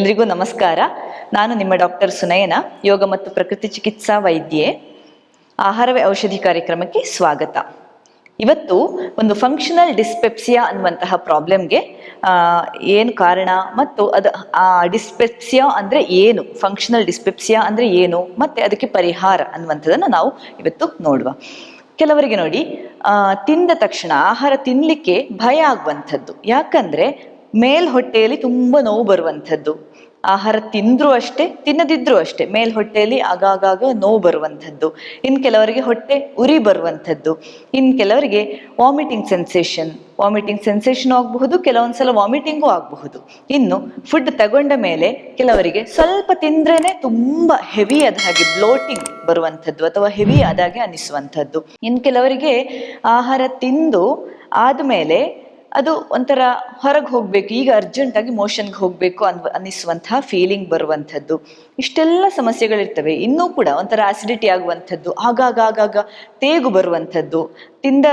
ಎಲ್ರಿಗೂ ನಮಸ್ಕಾರ. ನಾನು ನಿಮ್ಮ ಡಾಕ್ಟರ್ ಸುನಯನ, ಯೋಗ ಮತ್ತು ಪ್ರಕೃತಿ ಚಿಕಿತ್ಸಾ ವೈದ್ಯೆ. ಆಹಾರವೇ ಔಷಧಿ ಕಾರ್ಯಕ್ರಮಕ್ಕೆ ಸ್ವಾಗತ. ಇವತ್ತು ಒಂದು ಫಂಕ್ಷನಲ್ ಡಿಸ್ಪೆಪ್ಸಿಯಾ ಅನ್ನುವಂತಹ ಪ್ರಾಬ್ಲಮ್ಗೆ ಏನು ಕಾರಣ ಮತ್ತು ಅದು ಡಿಸ್ಪೆಪ್ಸಿಯಾ ಅಂದರೆ ಏನು, ಫಂಕ್ಷನಲ್ ಡಿಸ್ಪೆಪ್ಸಿಯಾ ಅಂದರೆ ಏನು, ಮತ್ತೆ ಅದಕ್ಕೆ ಪರಿಹಾರ ಅನ್ನುವಂಥದ್ದನ್ನು ನಾವು ಇವತ್ತು ನೋಡುವ. ಕೆಲವರಿಗೆ ನೋಡಿ, ತಿಂದ ತಕ್ಷಣ ಆಹಾರ ತಿನ್ನಲಿಕ್ಕೆ ಭಯ ಆಗುವಂಥದ್ದು. ಯಾಕಂದರೆ ಮೇಲ್ಹೊಟ್ಟೆಯಲ್ಲಿ ತುಂಬ ನೋವು ಬರುವಂಥದ್ದು. ಆಹಾರ ತಿಂದರೂ ಅಷ್ಟೇ, ತಿನ್ನದಿದ್ರೂ ಅಷ್ಟೇ ಮೇಲ್ಹೊಟ್ಟೆಯಲ್ಲಿ ಆಗಾಗ ನೋವು ಬರುವಂಥದ್ದು. ಇನ್ನು ಕೆಲವರಿಗೆ ಹೊಟ್ಟೆ ಉರಿ ಬರುವಂಥದ್ದು. ಇನ್ನು ಕೆಲವರಿಗೆ ವಾಮಿಟಿಂಗ್ ಸೆನ್ಸೇಷನ್ ಆಗಬಹುದು, ಕೆಲವೊಂದ್ಸಲ ವಾಮಿಟಿಂಗೂ ಆಗಬಹುದು. ಇನ್ನು ಫುಡ್ ತಗೊಂಡ ಮೇಲೆ ಕೆಲವರಿಗೆ ಸ್ವಲ್ಪ ತಿಂದ್ರೇನೆ ತುಂಬ ಹೆವಿ ಆದ ಹಾಗೆ ಬ್ಲೋಟಿಂಗ್ ಬರುವಂಥದ್ದು ಅಥವಾ ಹೆವಿ ಆದಾಗೆ ಅನಿಸುವಂಥದ್ದು. ಇನ್ನು ಕೆಲವರಿಗೆ ಆಹಾರ ತಿಂದು ಆದಮೇಲೆ ಅದು ಒಂಥರ ಹೊರಗೆ ಹೋಗಬೇಕು, ಈಗ ಅರ್ಜೆಂಟಾಗಿ ಮೋಷನ್ಗೆ ಹೋಗಬೇಕು ಅನ್ನಿಸುವಂತಹ ಫೀಲಿಂಗ್ ಬರುವಂಥದ್ದು. ಇಷ್ಟೆಲ್ಲ ಸಮಸ್ಯೆಗಳಿರ್ತವೆ. ಇನ್ನೂ ಕೂಡ ಒಂಥರ ಆಸಿಡಿಟಿ ಆಗುವಂಥದ್ದು, ಆಗಾಗ ತೇಗು ಬರುವಂಥದ್ದು. ತಿಂದ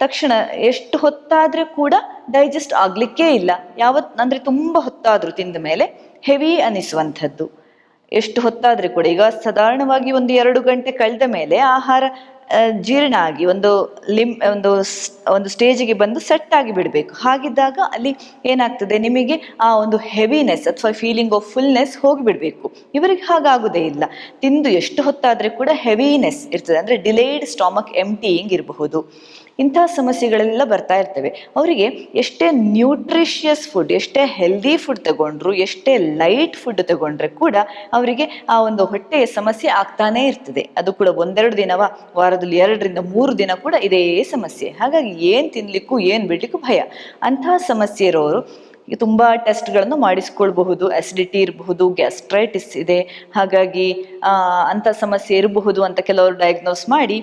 ತಕ್ಷಣ ಎಷ್ಟು ಹೊತ್ತಾದರೂ ಕೂಡ ಡೈಜೆಸ್ಟ್ ಆಗಲಿಕ್ಕೇ ಇಲ್ಲ. ಅಂದರೆ ತುಂಬ ಹೊತ್ತಾದರೂ ತಿಂದ ಮೇಲೆ ಹೆವಿ ಅನ್ನಿಸುವಂಥದ್ದು. ಎಷ್ಟು ಹೊತ್ತಾದರೆ ಕೂಡ, ಈಗ ಸಾಧಾರಣವಾಗಿ 1-2 ಗಂಟೆ ಕಳೆದ ಮೇಲೆ ಆಹಾರ ಜೀರ್ಣ ಆಗಿ ಒಂದು ಸ್ಟೇಜಿಗೆ ಬಂದು ಸೆಟ್ ಆಗಿ ಬಿಡಬೇಕು. ಹಾಗಿದ್ದಾಗ ಅಲ್ಲಿ ಏನಾಗ್ತದೆ, ನಿಮಗೆ ಆ ಒಂದು ಹೆವಿನೆಸ್ ಅಥವಾ ಫೀಲಿಂಗ್ ಆಫ್ ಫುಲ್ನೆಸ್ ಹೋಗಿಬಿಡಬೇಕು. ಇವರಿಗೆ ಹಾಗಾಗುವುದೇ ಇಲ್ಲ. ತಿಂದು ಎಷ್ಟು ಹೊತ್ತಾದರೆ ಕೂಡ ಹೆವಿನೆಸ್ ಇರ್ತದೆ, ಅಂದರೆ ಡಿಲೇಡ್ ಸ್ಟಾಮಕ್ ಎಂಪ್ಟಿಯಿಂಗ್ ಇರಬಹುದು. ಇಂತಹ ಸಮಸ್ಯೆಗಳೆಲ್ಲ ಬರ್ತಾ ಇರ್ತವೆ. ಅವರಿಗೆ ಎಷ್ಟೇ ನ್ಯೂಟ್ರಿಷಿಯಸ್ ಫುಡ್, ಎಷ್ಟೇ ಹೆಲ್ದಿ ಫುಡ್ ತಗೊಂಡ್ರು, ಎಷ್ಟೇ ಲೈಟ್ ಫುಡ್ ತಗೊಂಡ್ರೆ ಕೂಡ ಅವರಿಗೆ ಆ ಒಂದು ಹೊಟ್ಟೆಯ ಸಮಸ್ಯೆ ಆಗ್ತಾನೇ ಇರ್ತದೆ. ಅದು ಕೂಡ 1-2 ದಿನವ, ವಾರದಲ್ಲಿ 2-3 ದಿನ ಕೂಡ ಇದೇ ಸಮಸ್ಯೆ. ಹಾಗಾಗಿ ಏನು ತಿನ್ಲಿಕ್ಕೂ ಏನು ಬಿಡ್ಲಿಕ್ಕೂ ಭಯ. ಅಂತಹ ಸಮಸ್ಯೆ ಇರೋರು ತುಂಬ ಟೆಸ್ಟ್ಗಳನ್ನು ಮಾಡಿಸ್ಕೊಳ್ಬಹುದು. ಆಸಿಡಿಟಿ ಇರಬಹುದು, ಗ್ಯಾಸ್ಟ್ರೈಟಿಸ್ ಇದೆ, ಹಾಗಾಗಿ ಅಂಥ ಸಮಸ್ಯೆ ಇರಬಹುದು ಅಂತ ಕೆಲವರು ಡಯಾಗ್ನೋಸ್ ಮಾಡಿ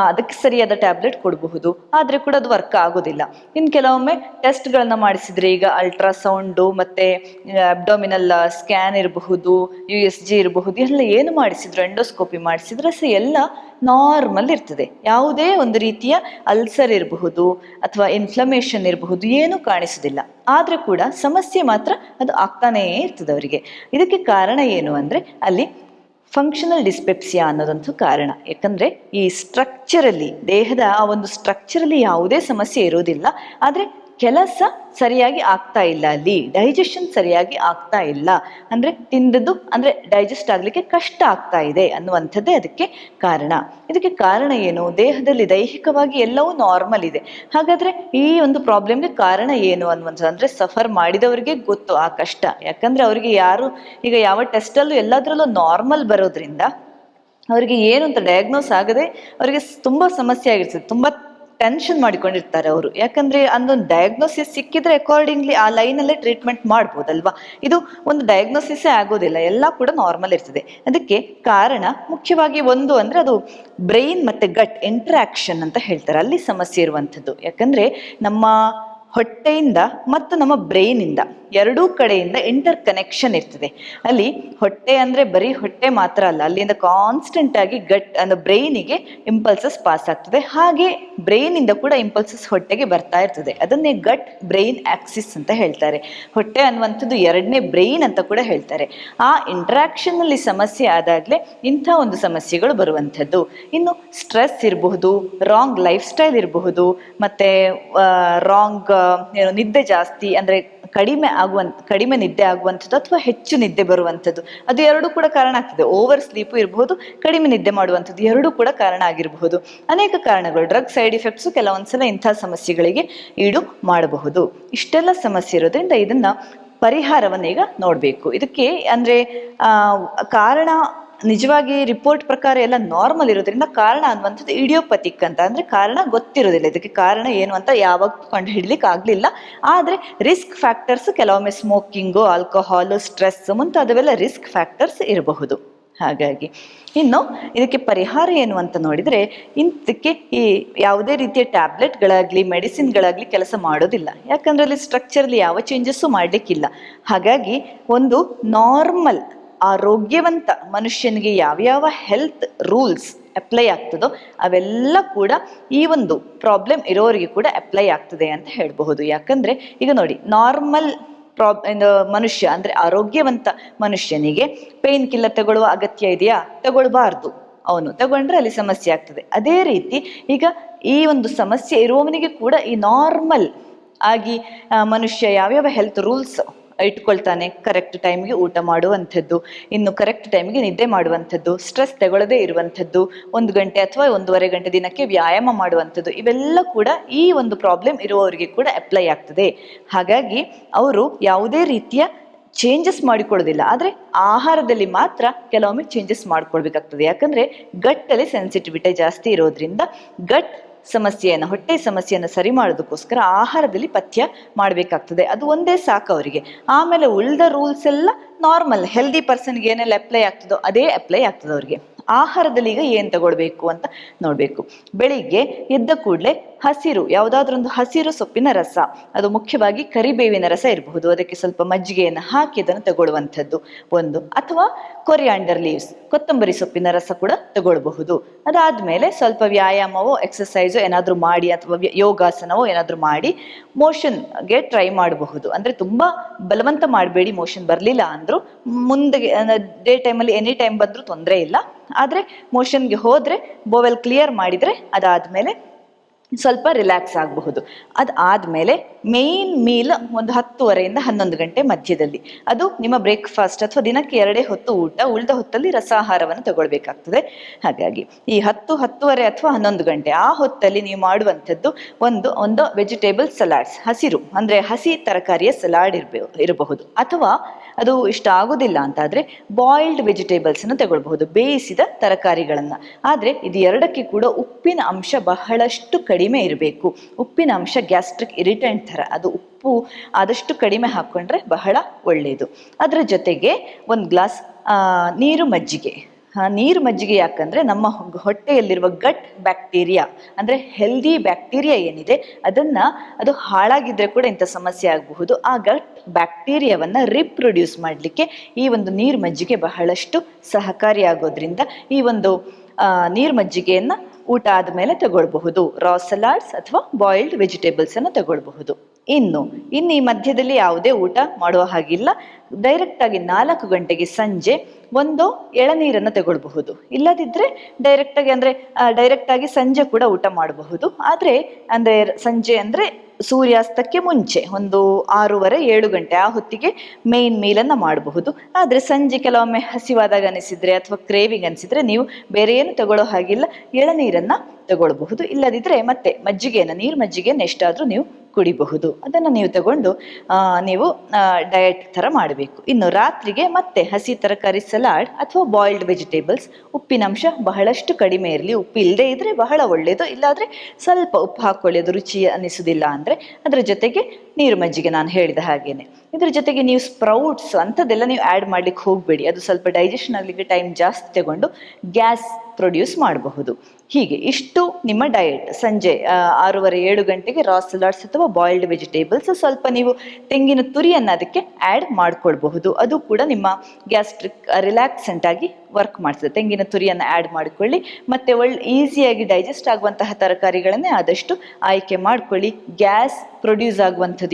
ಅದಕ್ಕೆ ಸರಿಯಾದ ಟ್ಯಾಬ್ಲೆಟ್ ಕೊಡಬಹುದು. ಆದರೆ ಕೂಡ ಅದು ವರ್ಕ್ ಆಗೋದಿಲ್ಲ. ಇನ್ನು ಕೆಲವೊಮ್ಮೆ ಟೆಸ್ಟ್ಗಳನ್ನು ಮಾಡಿಸಿದ್ರೆ, ಈಗ ಅಲ್ಟ್ರಾಸೌಂಡು ಮತ್ತು ಅಬ್ಡೋಮಿನಲ್ ಸ್ಕ್ಯಾನ್ ಇರಬಹುದು, USG ಇರಬಹುದು, ಎಲ್ಲ ಏನು ಮಾಡಿಸಿದ್ರು, ಎಂಡೋಸ್ಕೋಪಿ ಮಾಡಿಸಿದ್ರೆ ಎಲ್ಲ ನಾರ್ಮಲ್ ಇರ್ತದೆ. ಯಾವುದೇ ಒಂದು ರೀತಿಯ ಅಲ್ಸರ್ ಇರಬಹುದು ಅಥವಾ ಇನ್ಫ್ಲಮೇಷನ್ ಇರಬಹುದು, ಏನೂ ಕಾಣಿಸೋದಿಲ್ಲ. ಆದರೆ ಕೂಡ ಸಮಸ್ಯೆ ಮಾತ್ರ ಅದು ಆಗ್ತಾನೇ ಇರ್ತದೆ ಅವರಿಗೆ. ಇದಕ್ಕೆ ಕಾರಣ ಏನು ಅಂದರೆ ಅಲ್ಲಿ ಫಂಕ್ಷನಲ್ ಡಿಸ್ಪೆಪ್ಸಿಯಾ ಅನ್ನೋದಂತೂ ಕಾರಣ. ಯಾಕಂದರೆ ಈ ಸ್ಟ್ರಕ್ಚರಲ್ಲಿ, ದೇಹದ ಆ ಒಂದು ಸ್ಟ್ರಕ್ಚರಲ್ಲಿ ಯಾವುದೇ ಸಮಸ್ಯೆ ಇರೋದಿಲ್ಲ, ಆದರೆ ಕೆಲಸ ಸರಿಯಾಗಿ ಆಗ್ತಾ ಇಲ್ಲ, ಅಲ್ಲಿ ಡೈಜೆಷನ್ ಸರಿಯಾಗಿ ಆಗ್ತಾ ಇಲ್ಲ, ಅಂದರೆ ತಿಂದದ್ದು ಅಂದರೆ ಡೈಜೆಸ್ಟ್ ಆಗಲಿಕ್ಕೆ ಕಷ್ಟ ಆಗ್ತಾ ಇದೆ ಅನ್ನುವಂಥದ್ದೇ ಅದಕ್ಕೆ ಕಾರಣ. ಇದಕ್ಕೆ ಕಾರಣ ಏನು? ದೇಹದಲ್ಲಿ ದೈಹಿಕವಾಗಿ ಎಲ್ಲವೂ ನಾರ್ಮಲ್ ಇದೆ. ಹಾಗಾದರೆ ಈ ಒಂದು ಪ್ರಾಬ್ಲಮ್ಗೆ ಕಾರಣ ಏನು ಅನ್ನುವಂಥದ್ದು, ಅಂದರೆ ಸಫರ್ ಮಾಡಿದವರಿಗೆ ಗೊತ್ತು ಆ ಕಷ್ಟ. ಯಾಕಂದರೆ ಅವರಿಗೆ ಈಗ ಯಾವ ಟೆಸ್ಟಲ್ಲೂ ಎಲ್ಲದರಲ್ಲೂ ನಾರ್ಮಲ್ ಬರೋದ್ರಿಂದ ಅವರಿಗೆ ಏನು ಅಂತ ಡಯಾಗ್ನೋಸ್ ಆಗದೆ ಅವರಿಗೆ ತುಂಬ ಸಮಸ್ಯೆ ಆಗಿರ್ತದೆ. ತುಂಬ ಟೆನ್ಷನ್ ಮಾಡಿಕೊಂಡಿರ್ತಾರೆ ಅವರು. ಯಾಕಂದರೆ ಅಂದೊಂದು ಡಯಾಗ್ನೋಸಿಸ್ ಸಿಕ್ಕಿದ್ರೆ ಅಕಾರ್ಡಿಂಗ್ಲಿ ಆ ಲೈನಲ್ಲೇ ಟ್ರೀಟ್ಮೆಂಟ್ ಮಾಡ್ಬೋದಲ್ವಾ. ಇದು ಒಂದು ಡಯಾಗ್ನೋಸಿಸೇ ಆಗೋದಿಲ್ಲ, ಎಲ್ಲ ಕೂಡ ನಾರ್ಮಲ್ ಇರ್ತದೆ. ಅದಕ್ಕೆ ಕಾರಣ ಮುಖ್ಯವಾಗಿ ಒಂದು ಅಂದರೆ ಅದು ಬ್ರೈನ್ ಮತ್ತು ಗಟ್ ಇಂಟ್ರಾಕ್ಷನ್ ಅಂತ ಹೇಳ್ತಾರೆ, ಅಲ್ಲಿ ಸಮಸ್ಯೆ ಇರುವಂಥದ್ದು. ಯಾಕಂದರೆ ನಮ್ಮ ಹೊಟ್ಟೆಯಿಂದ ಮತ್ತು ನಮ್ಮ ಬ್ರೈನಿಂದ ಎರಡೂ ಕಡೆಯಿಂದ ಇಂಟರ್ ಕನೆಕ್ಷನ್ ಇರ್ತದೆ. ಅಲ್ಲಿ ಹೊಟ್ಟೆ ಅಂದರೆ ಬರೀ ಹೊಟ್ಟೆ ಮಾತ್ರ ಅಲ್ಲ, ಅಲ್ಲಿಂದ ಕಾನ್ಸ್ಟೆಂಟ್ ಆಗಿ ಗಟ್ ಅಂದರೆ ಬ್ರೈನಿಗೆ ಇಂಪಲ್ಸಸ್ ಪಾಸ್ ಆಗ್ತದೆ. ಹಾಗೆ ಬ್ರೈನಿಂದ ಕೂಡ ಇಂಪಲ್ಸಸ್ ಹೊಟ್ಟೆಗೆ ಬರ್ತಾ ಇರ್ತದೆ. ಅದನ್ನೇ ಗಟ್ ಬ್ರೈನ್ ಆಕ್ಸಿಸ್ ಅಂತ ಹೇಳ್ತಾರೆ. ಹೊಟ್ಟೆ ಅನ್ನುವಂಥದ್ದು 2ನೇ ಬ್ರೈನ್ ಅಂತ ಕೂಡ ಹೇಳ್ತಾರೆ. ಆ ಇಂಟ್ರಾಕ್ಷನ್ನಲ್ಲಿ ಸಮಸ್ಯೆ ಆದಾಗಲೇ ಇಂಥ ಒಂದು ಸಮಸ್ಯೆಗಳು ಬರುವಂಥದ್ದು. ಇನ್ನು ಸ್ಟ್ರೆಸ್ ಇರಬಹುದು, ರಾಂಗ್ ಲೈಫ್ ಸ್ಟೈಲ್ ಇರಬಹುದು, ಮತ್ತು ರಾಂಗ್ ನಿದ್ದೆ ಜಾಸ್ತಿ ಅಂದರೆ ಕಡಿಮೆ ನಿದ್ದೆ ಆಗುವಂಥದ್ದು ಅಥವಾ ಹೆಚ್ಚು ನಿದ್ದೆ ಬರುವಂಥದ್ದು, ಅದು ಎರಡೂ ಕೂಡ ಕಾರಣ ಆಗ್ತದೆ. ಓವರ್ ಸ್ಲೀಪು ಇರಬಹುದು, ಕಡಿಮೆ ನಿದ್ದೆ ಮಾಡುವಂಥದ್ದು ಎರಡೂ ಕೂಡ ಕಾರಣ ಆಗಿರಬಹುದು. ಅನೇಕ ಕಾರಣಗಳು, ಡ್ರಗ್ ಸೈಡ್ ಎಫೆಕ್ಟ್ಸು ಕೆಲವೊಂದ್ಸಲ ಇಂಥ ಸಮಸ್ಯೆಗಳಿಗೆ ಈಡು ಮಾಡಬಹುದು. ಇಷ್ಟೆಲ್ಲ ಸಮಸ್ಯೆ ಇರೋದ್ರಿಂದ ಇದನ್ನ ಪರಿಹಾರವನ್ನು ಈಗ ನೋಡಬೇಕು. ಇದಕ್ಕೆ ಅಂದರೆ ಕಾರಣ ನಿಜವಾಗಿ ರಿಪೋರ್ಟ್ ಪ್ರಕಾರ ಎಲ್ಲ ನಾರ್ಮಲ್ ಇರೋದ್ರಿಂದ ಕಾರಣ ಅನ್ನುವಂಥದ್ದು ಇಡಿಯೋಪತಿಕ್ ಅಂತ, ಅಂದರೆ ಕಾರಣ ಗೊತ್ತಿರೋದಿಲ್ಲ. ಇದಕ್ಕೆ ಕಾರಣ ಏನು ಅಂತ ಯಾವಾಗ ಕಂಡು ಹಿಡ್ಲಿಕ್ಕೆ ಆಗಲಿಲ್ಲ. ಆದರೆ ರಿಸ್ಕ್ ಫ್ಯಾಕ್ಟರ್ಸ್ ಕೆಲವೊಮ್ಮೆ ಸ್ಮೋಕಿಂಗು, ಆಲ್ಕೋಹಾಲು, ಸ್ಟ್ರೆಸ್ ಮುಂತಾದವೆಲ್ಲ ರಿಸ್ಕ್ ಫ್ಯಾಕ್ಟರ್ಸ್ ಇರಬಹುದು. ಹಾಗಾಗಿ ಇನ್ನು ಇದಕ್ಕೆ ಪರಿಹಾರ ಏನು ಅಂತ ನೋಡಿದರೆ, ಇದಕ್ಕೆ ಈ ಯಾವುದೇ ರೀತಿಯ ಟ್ಯಾಬ್ಲೆಟ್ಗಳಾಗಲಿ ಮೆಡಿಸಿನ್ಗಳಾಗಲಿ ಕೆಲಸ ಮಾಡೋದಿಲ್ಲ. ಯಾಕಂದರೆ ಅಲ್ಲಿ ಸ್ಟ್ರಕ್ಚರಲ್ಲಿ ಯಾವ ಚೇಂಜಸ್ಸು ಮಾಡಲಿಕ್ಕಿಲ್ಲ. ಹಾಗಾಗಿ ಒಂದು ನಾರ್ಮಲ್ ಆರೋಗ್ಯವಂತ ಮನುಷ್ಯನಿಗೆ ಯಾವ್ಯಾವ ಹೆಲ್ತ್ ರೂಲ್ಸ್ ಅಪ್ಲೈ ಆಗ್ತದೋ ಅವೆಲ್ಲ ಕೂಡ ಈ ಒಂದು ಪ್ರಾಬ್ಲಮ್ ಇರೋರಿಗೆ ಕೂಡ ಅಪ್ಲೈ ಆಗ್ತದೆ ಅಂತ ಹೇಳಬಹುದು. ಯಾಕಂದರೆ ಈಗ ನೋಡಿ, ನಾರ್ಮಲ್ ಮನುಷ್ಯ ಅಂದ್ರೆ ಆರೋಗ್ಯವಂತ ಮನುಷ್ಯನಿಗೆ ಪೇನ್ ಕಿಲ್ಲರ್ ತಗೊಳ್ಳುವ ಅಗತ್ಯ ಇದೆಯಾ? ತಗೊಳ್ಬಾರ್ದು. ಅವನು ತಗೊಂಡ್ರೆ ಅಲ್ಲಿ ಸಮಸ್ಯೆ ಆಗ್ತದೆ. ಅದೇ ರೀತಿ ಈಗ ಈ ಒಂದು ಸಮಸ್ಯೆ ಇರುವವನಿಗೆ ಕೂಡ ಈ ನಾರ್ಮಲ್ ಆಗಿ ಮನುಷ್ಯ ಯಾವ್ಯಾವ ಹೆಲ್ತ್ ರೂಲ್ಸ್ ಇಟ್ಕೊಳ್ತಾನೆ, ಕರೆಕ್ಟ್ ಟೈಮ್ಗೆ ಊಟ ಮಾಡುವಂಥದ್ದು, ಇನ್ನು ಕರೆಕ್ಟ್ ಟೈಮ್ಗೆ ನಿದ್ದೆ ಮಾಡುವಂಥದ್ದು, ಸ್ಟ್ರೆಸ್ ತಗೊಳ್ಳದೇ ಇರುವಂಥದ್ದು, 1 ಗಂಟೆ ಅಥವಾ 1.5 ಗಂಟೆ ದಿನಕ್ಕೆ ವ್ಯಾಯಾಮ ಮಾಡುವಂಥದ್ದು, ಇವೆಲ್ಲ ಕೂಡ ಈ ಒಂದು ಪ್ರಾಬ್ಲಮ್ ಇರುವವರಿಗೆ ಕೂಡ ಅಪ್ಲೈ ಆಗ್ತದೆ. ಹಾಗಾಗಿ ಅವರು ಯಾವುದೇ ರೀತಿಯ ಚೇಂಜಸ್ ಮಾಡಿಕೊಳ್ಳೋದಿಲ್ಲ, ಆದರೆ ಆಹಾರದಲ್ಲಿ ಮಾತ್ರ ಕೆಲವೊಮ್ಮೆ ಚೇಂಜಸ್ ಮಾಡ್ಕೊಳ್ಬೇಕಾಗ್ತದೆ. ಯಾಕಂದ್ರೆ ಗಟ್ಟಲ್ಲಿ ಸೆನ್ಸಿಟಿವಿಟಿ ಜಾಸ್ತಿ ಇರೋದ್ರಿಂದ ಗಟ್ ಸಮಸ್ಯೆಯನ್ನು, ಹೊಟ್ಟೆ ಸಮಸ್ಯೆಯನ್ನು ಸರಿ ಮಾಡೋದಕ್ಕೋಸ್ಕರ ಆಹಾರದಲ್ಲಿ ಪಥ್ಯ ಮಾಡಬೇಕಾಗ್ತದೆ. ಅದು ಒಂದೇ ಸಾಕು ಅವರಿಗೆ. ಆಮೇಲೆ ಉಳಿದ ರೂಲ್ಸ್ ಎಲ್ಲ ನಾರ್ಮಲ್ ಹೆಲ್ದಿ ಪರ್ಸನ್ಗೆ ಏನೆಲ್ಲ ಅಪ್ಲೈ ಆಗ್ತದೋ ಅದೇ ಅಪ್ಲೈ ಆಗ್ತದೆ ಅವರಿಗೆ. ಆಹಾರದಲ್ಲಿ ಈಗ ಏನು ತಗೊಳ್ಬೇಕು ಅಂತ ನೋಡಬೇಕು. ಬೆಳಿಗ್ಗೆ ಎದ್ದ ಕೂಡಲೇ ಹಸಿರು, ಯಾವುದಾದ್ರೊಂದು ಹಸಿರು ಸೊಪ್ಪಿನ ರಸ, ಅದು ಮುಖ್ಯವಾಗಿ ಕರಿಬೇವಿನ ರಸ ಇರಬಹುದು, ಅದಕ್ಕೆ ಸ್ವಲ್ಪ ಮಜ್ಜಿಗೆಯನ್ನು ಹಾಕಿ ಅದನ್ನು ತಗೊಳ್ಳುವಂಥದ್ದು ಒಂದು. ಅಥವಾ ಕೊರಿಯಾಂಡರ್ ಲೀವ್ಸ್, ಕೊತ್ತಂಬರಿ ಸೊಪ್ಪಿನ ರಸ ಕೂಡ ತಗೊಳ್ಬಹುದು. ಅದಾದ್ಮೇಲೆ ಸ್ವಲ್ಪ ವ್ಯಾಯಾಮವೋ ಎಕ್ಸಸೈಸೋ ಏನಾದರೂ ಮಾಡಿ ಅಥವಾ ಯೋಗಾಸನವೋ ಏನಾದರೂ ಮಾಡಿ ಮೋಷನ್ಗೆ ಟ್ರೈ ಮಾಡಬಹುದು. ಅಂದ್ರೆ ತುಂಬಾ ಬಲವಂತ ಮಾಡಬೇಡಿ, ಮೋಷನ್ ಬರಲಿಲ್ಲ ಅಂದ್ರು ಮುಂದೆ ಡೇ ಟೈಮಲ್ಲಿ ಎನಿ ಟೈಮ್ ಬಂದರೂ ತೊಂದರೆ ಇಲ್ಲ. ಆದರೆ ಮೋಷನ್ಗೆ ಹೋದರೆ ಬೋವೆಲ್ ಕ್ಲಿಯರ್ ಮಾಡಿದರೆ ಅದಾದಮೇಲೆ ಸ್ವಲ್ಪ ರಿಲ್ಯಾಕ್ಸ್ ಆಗಬಹುದು. ಅದಾದಮೇಲೆ ಮೇನ್ ಮೀಲ್ ಒಂದು 10:30 ಇಂದ 11 ಗಂಟೆ ಮಧ್ಯದಲ್ಲಿ, ಅದು ನಿಮ್ಮ ಬ್ರೇಕ್ಫಾಸ್ಟ್ ಅಥವಾ ದಿನಕ್ಕೆ 2 ಹೊತ್ತು ಊಟ, ಉಳಿದ ಹೊತ್ತಲ್ಲಿ ರಸಾಹಾರವನ್ನು ತಗೊಳ್ಬೇಕಾಗ್ತದೆ. ಹಾಗಾಗಿ ಈ 10, 10:30 ಅಥವಾ 11 ಗಂಟೆ ಆ ಹೊತ್ತಲ್ಲಿ ನೀವು ಮಾಡುವಂಥದ್ದು ಒಂದು ವೆಜಿಟೇಬಲ್ ಸಲಾಡ್ಸ್, ಹಸಿರು ಅಂದರೆ ಹಸಿ ತರಕಾರಿಯ ಸಲಾಡ್ ಇರಬಹುದು. ಅಥವಾ ಅದು ಇಷ್ಟ ಆಗೋದಿಲ್ಲ ಅಂತಾದರೆ ಬಾಯ್ಲ್ಡ್ ವೆಜಿಟೇಬಲ್ಸನ್ನು ತಗೊಳ್ಬಹುದು, ಬೇಯಿಸಿದ ತರಕಾರಿಗಳನ್ನು. ಆದರೆ ಇದು ಎರಡಕ್ಕೆ ಕೂಡ ಉಪ್ಪಿನ ಅಂಶ ಬಹಳಷ್ಟು ಕಡಿಮೆ ಇರಬೇಕು. ಉಪ್ಪಿನ ಅಂಶ ಗ್ಯಾಸ್ಟ್ರಿಕ್ ಇರಿಟೆಂಟ್ ಥರ, ಅದು ಉಪ್ಪು ಆದಷ್ಟು ಕಡಿಮೆ ಹಾಕ್ಕೊಂಡ್ರೆ ಬಹಳ ಒಳ್ಳೆಯದು. ಅದರ ಜೊತೆಗೆ 1 ಗ್ಲಾಸ್ ನೀರು ಮಜ್ಜಿಗೆ. ನೀರು ಮಜ್ಜಿಗೆ ಯಾಕಂದರೆ ನಮ್ಮ ಹೊಟ್ಟೆಯಲ್ಲಿರುವ ಗಟ್ ಬ್ಯಾಕ್ಟೀರಿಯಾ ಅಂದರೆ ಹೆಲ್ದಿ ಬ್ಯಾಕ್ಟೀರಿಯಾ ಏನಿದೆ ಅದು ಹಾಳಾಗಿದ್ರೆ ಕೂಡ ಇಂಥ ಸಮಸ್ಯೆ ಆಗಬಹುದು. ಆ ಗಟ್ ಬ್ಯಾಕ್ಟೀರಿಯಾವನ್ನು ರೀಪ್ರೊಡ್ಯೂಸ್ ಮಾಡಲಿಕ್ಕೆ ಈ ಒಂದು ನೀರು ಮಜ್ಜಿಗೆ ಬಹಳಷ್ಟು ಸಹಕಾರಿಯಾಗೋದ್ರಿಂದ ಈ ಒಂದು ನೀರು ಮಜ್ಜಿಗೆಯನ್ನು ಊಟ ಆದಮೇಲೆ ತಗೊಳ್ಬಹುದು. ರಾ ಸಲಾಡ್ಸ್ ಅಥವಾ ಬಾಯ್ಲ್ಡ್ ವೆಜಿಟೇಬಲ್ಸ್ ಅನ್ನು ತಗೊಳ್ಬಹುದು. ಇನ್ನು ಈ ಮಧ್ಯದಲ್ಲಿ ಯಾವುದೇ ಊಟ ಮಾಡುವ ಹಾಗಿಲ್ಲ. ಡೈರೆಕ್ಟ್ ಆಗಿ 4 ಗಂಟೆಗೆ ಸಂಜೆ ಒಂದು ಎಳನೀರನ್ನು ತಗೊಳ್ಬಹುದು. ಇಲ್ಲದಿದ್ದರೆ ಡೈರೆಕ್ಟ್ ಆಗಿ ಸಂಜೆ ಕೂಡ ಊಟ ಮಾಡಬಹುದು. ಆದರೆ ಸಂಜೆ ಅಂದರೆ ಸೂರ್ಯಾಸ್ತಕ್ಕೆ ಮುಂಚೆ ಒಂದು 6:30-7 ಗಂಟೆ ಆ ಹೊತ್ತಿಗೆ ಮೇನ್ ಮೀಲನ್ನು ಮಾಡಬಹುದು. ಆದರೆ ಸಂಜೆ ಕೆಲವೊಮ್ಮೆ ಹಸಿವಾದಾಗ ಅನಿಸಿದ್ರೆ ಅಥವಾ ಕ್ರೇವಿಂಗ್ ಅನಿಸಿದ್ರೆ ನೀವು ಬೇರೆ ಏನು ತಗೊಳ್ಳೋ ಹಾಗಿಲ್ಲ, ಎಳನೀರನ್ನು ತಗೊಳ್ಬಹುದು. ಇಲ್ಲದಿದ್ದರೆ ಮತ್ತೆ ನೀರು ಮಜ್ಜಿಗೆಯನ್ನು ಎಷ್ಟಾದರೂ ನೀವು ಕುಡಿಬಹುದು. ಅದನ್ನು ನೀವು ತಗೊಂಡು ನೀವು ಡಯಟ್ ಥರ ಮಾಡಬೇಕು. ಇನ್ನು ರಾತ್ರಿಗೆ ಮತ್ತೆ ಹಸಿ ತರಕಾರಿ ಸಲಾಡ್ ಅಥವಾ ಬಾಯ್ಲ್ಡ್ ವೆಜಿಟೇಬಲ್ಸ್, ಉಪ್ಪಿನಂಶ ಬಹಳಷ್ಟು ಕಡಿಮೆ ಇರಲಿ. ಉಪ್ಪು ಇಲ್ಲದೆ ಇದ್ರೆ ಬಹಳ ಒಳ್ಳೆಯದು, ಇಲ್ಲಾದರೆ ಸ್ವಲ್ಪ ಉಪ್ಪು ಹಾಕ್ಕೊಳ್ಳಿ, ಅದು ರುಚಿ ಅನಿಸೋದಿಲ್ಲ ಅಂದರೆ. ಅದರ ಜೊತೆಗೆ ನೀರು ಮಜ್ಜಿಗೆ ನಾನು ಹೇಳಿದ ಹಾಗೇನೆ. ಇದ್ರ ಜೊತೆಗೆ ನೀವು ಸ್ಪ್ರೌಟ್ಸ್ ಅಂಥದ್ದೆಲ್ಲ ನೀವು ಆ್ಯಡ್ ಮಾಡ್ಲಿಕ್ಕೆ ಹೋಗಬೇಡಿ, ಅದು ಸ್ವಲ್ಪ ಡೈಜೆಷನ್ ಆಗಲಿಕ್ಕೆ ಟೈಮ್ ಜಾಸ್ತಿ ತಗೊಂಡು ಗ್ಯಾಸ್ ಪ್ರೊಡ್ಯೂಸ್ ಮಾಡಬಹುದು. ಹೀಗೆ ಇಷ್ಟು ನಿಮ್ಮ ಡಯಟ್. ಸಂಜೆ 6:30-7 ಗಂಟೆಗೆ ರಾ ಸಲಾಡ್ಸ್ ಅಥವಾ ಬಾಯ್ಲ್ಡ್ ವೆಜಿಟೇಬಲ್ಸ್, ಸ್ವಲ್ಪ ನೀವು ತೆಂಗಿನ ತುರಿಯನ್ನು ಅದಕ್ಕೆ ಆ್ಯಡ್ ಮಾಡ್ಕೊಳ್ಬಹುದು. ಅದು ಕೂಡ ನಿಮ್ಮ ಗ್ಯಾಸ್ಟ್ರಿಕ್ ರಿಲ್ಯಾಕ್ಸೆಂಟ್ ಆಗಿ ವರ್ಕ್ ಮಾಡ್ತದೆ. ತೆಂಗಿನ ತುರಿಯನ್ನು ಆ್ಯಡ್ ಮಾಡಿಕೊಳ್ಳಿ. ಮತ್ತು ಈಸಿಯಾಗಿ ಡೈಜೆಸ್ಟ್ ಆಗುವಂತಹ ತರಕಾರಿಗಳನ್ನೇ ಆದಷ್ಟು ಆಯ್ಕೆ ಮಾಡ್ಕೊಳ್ಳಿ. ಗ್ಯಾಸ್ ಪ್ರೊಡ್ಯೂಸ್ ಆಗುವಂಥದ್ದು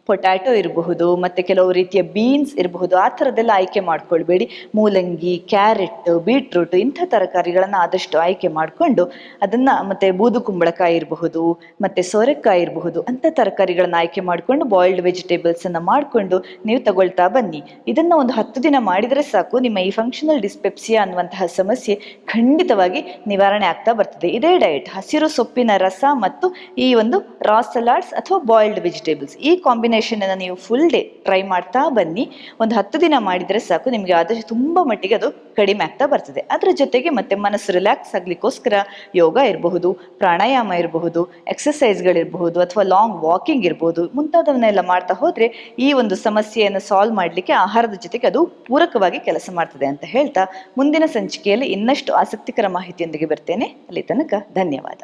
ಪೊಟ್ಯಾಟೊ ಇರಬಹುದು, ಮತ್ತು ಕೆಲವು ರೀತಿಯ ಬೀನ್ಸ್ ಇರಬಹುದು, ಆ ಥರದ್ದೆಲ್ಲ ಆಯ್ಕೆ ಮಾಡ್ಕೊಳ್ಬೇಡಿ. ಮೂಲಂಗಿ, ಕ್ಯಾರೆಟ್, ಬೀಟ್ರೂಟ್ ಇಂಥ ತರಕಾರಿಗಳನ್ನು ಆದಷ್ಟು ಆಯ್ಕೆ ಮಾಡಿಕೊಂಡು ಅದನ್ನು, ಮತ್ತು ಬೂದು ಕುಂಬಳಕಾಯಿ ಇರಬಹುದು, ಮತ್ತು ಸೋರೆಕಾಯಿ ಇರಬಹುದು, ಅಂಥ ತರಕಾರಿಗಳನ್ನು ಆಯ್ಕೆ ಮಾಡಿಕೊಂಡು ಬಾಯ್ಲ್ಡ್ ವೆಜಿಟೇಬಲ್ಸನ್ನು ಮಾಡಿಕೊಂಡು ನೀವು ತಗೊಳ್ತಾ ಬನ್ನಿ. ಇದನ್ನು ಒಂದು 10 ದಿನ ಮಾಡಿದರೆ ಸಾಕು, ನಿಮ್ಮ ಈ ಫಂಕ್ಷನಲ್ ಡಿಸ್ಪೆಪ್ಸಿಯಾ ಅನ್ನುವಂತಹ ಸಮಸ್ಯೆ ಖಂಡಿತವಾಗಿ ನಿವಾರಣೆ ಆಗ್ತಾ ಬರ್ತದೆ. ಇದೇ ಡಯಟ್, ಹಸಿರು ಸೊಪ್ಪಿನ ರಸ ಮತ್ತು ಈ ಒಂದು ರಾ ಸಲಾಡ್ಸ್ ಅಥವಾ ಬಾಯ್ಲ್ಡ್ ವೆಜಿಟೇಬಲ್ಸ್, ಈ ಕಾಂಬಿನೇಷನ್ ನೀವು ಫುಲ್ ಡೇ ಟ್ರೈ ಮಾಡ್ತಾ ಬನ್ನಿ. ಒಂದು 10 ದಿನ ಮಾಡಿದರೆ ಸಾಕು, ನಿಮಗೆ ಆದಷ್ಟು ತುಂಬ ಮಟ್ಟಿಗೆ ಅದು ಕಡಿಮೆ ಆಗ್ತಾ ಬರ್ತದೆ. ಅದರ ಜೊತೆಗೆ ಮತ್ತೆ ಮನಸ್ಸು ರಿಲ್ಯಾಕ್ಸ್ ಆಗಲಿಕ್ಕೋಸ್ಕರ ಯೋಗ ಇರಬಹುದು, ಪ್ರಾಣಾಯಾಮ ಇರಬಹುದು, ಎಕ್ಸಸೈಸ್ಗಳಿರಬಹುದು, ಅಥವಾ ಲಾಂಗ್ ವಾಕಿಂಗ್ ಇರಬಹುದು, ಮುಂತಾದವನ್ನೆಲ್ಲ ಮಾಡ್ತಾ ಹೋದರೆ ಈ ಒಂದು ಸಮಸ್ಯೆಯನ್ನು ಸಾಲ್ವ್ ಮಾಡಲಿಕ್ಕೆ ಆಹಾರದ ಜೊತೆಗೆ ಅದು ಪೂರಕವಾಗಿ ಕೆಲಸ ಮಾಡ್ತದೆ ಅಂತ ಹೇಳ್ತಾ ಮುಂದಿನ ಸಂಚಿಕೆಯಲ್ಲಿ ಇನ್ನಷ್ಟು ಆಸಕ್ತಿಕರ ಮಾಹಿತಿಯೊಂದಿಗೆ ಬರ್ತೇನೆ. ಅಲ್ಲಿ ತನಕ ಧನ್ಯವಾದ.